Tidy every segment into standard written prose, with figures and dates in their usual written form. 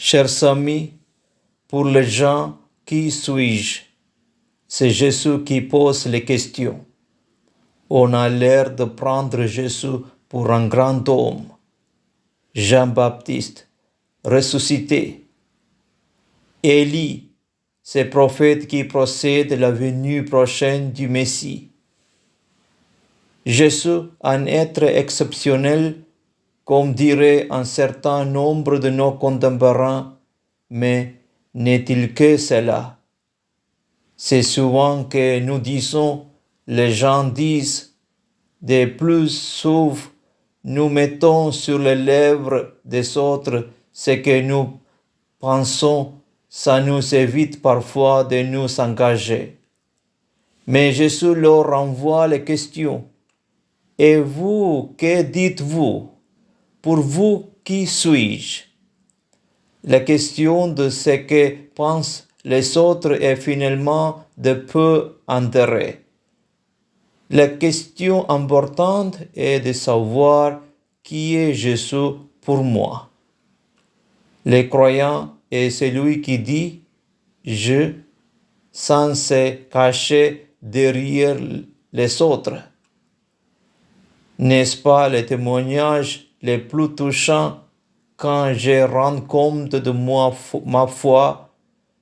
Chers amis, pour les gens, qui suis-je? C'est Jésus qui pose les questions. On a l'air de prendre Jésus pour un grand homme. Jean-Baptiste, ressuscité. Élie, ces prophètes qui procèdent la venue prochaine du Messie. Jésus, un être exceptionnel, comme dirait un certain nombre de nos contemporains, mais n'est-il que cela? C'est souvent que nous disons, les gens disent, de plus souvent, nous mettons sur les lèvres des autres ce que nous pensons, ça nous évite parfois de nous engager. Mais Jésus leur renvoie les questions. Et vous, que dites-vous? Pour vous, qui suis-je? La question de ce que pensent les autres est finalement de peu intérêt. La question importante est de savoir qui est Jésus pour moi. Le croyant est celui qui dit « je » sans se cacher derrière les autres. N'est-ce pas le témoignage le plus touchant quand je rends compte de ma foi,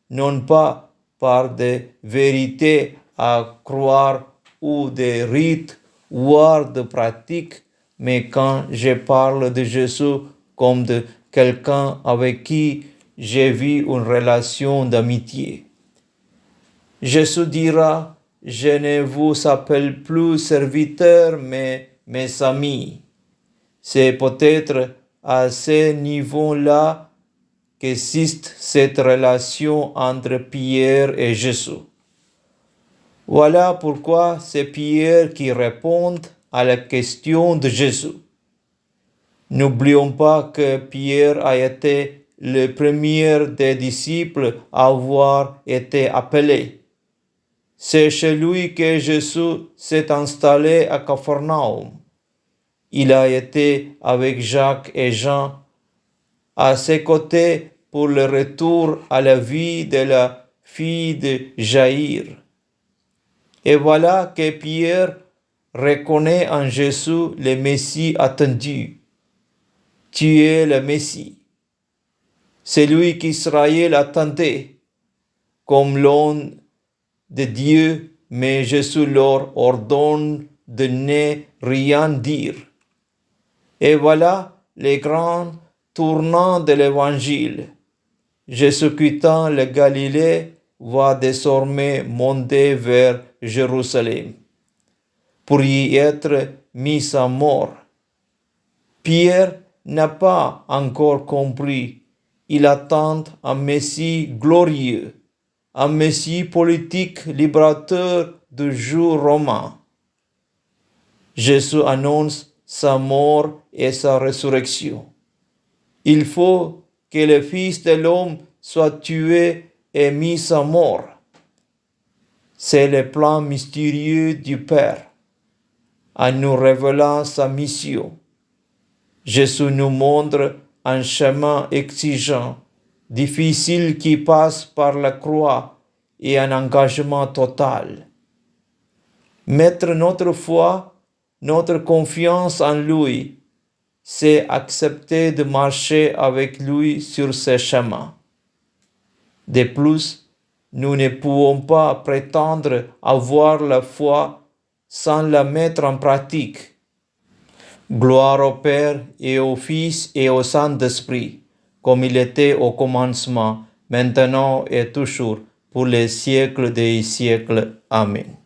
non pas par des vérités à croire ou des rites, voire de pratiques, mais quand je parle de Jésus comme de quelqu'un avec qui j'ai vu une relation d'amitié. Jésus dira, je ne vous appelle plus serviteurs, mais mes amis. C'est peut-être à ce niveau-là qu'existe cette relation entre Pierre et Jésus. Voilà pourquoi c'est Pierre qui répond à la question de Jésus. N'oublions pas que Pierre a été le premier des disciples à avoir été appelé. C'est chez lui que Jésus s'est installé à Capharnaüm. Il a été avec Jacques et Jean à ses côtés pour le retour à la vie de la fille de Jaïr. Et voilà que Pierre reconnaît en Jésus le Messie attendu. Tu es le Messie. C'est lui qu'Israël attendait comme l'homme de Dieu, mais Jésus leur ordonne de ne rien dire. Et voilà les grands tournants de l'Évangile. Jésus quittant le Galilée va désormais monter vers Jérusalem pour y être mis à mort. Pierre n'a pas encore compris. Il attend un Messie glorieux, un Messie politique libérateur du joug romain. Jésus annonce sa mort et sa résurrection. Il faut que le Fils de l'homme soit tué et mis à mort. C'est le plan mystérieux du Père, en nous révélant sa mission. Jésus nous montre un chemin exigeant, difficile qui passe par la croix et un engagement total. Mettre notre foi, notre confiance en lui, c'est accepter de marcher avec lui sur ce chemin. De plus, nous ne pouvons pas prétendre avoir la foi sans la mettre en pratique. Gloire au Père et au Fils et au Saint-Esprit, comme il était au commencement, maintenant et toujours, pour les siècles des siècles. Amen.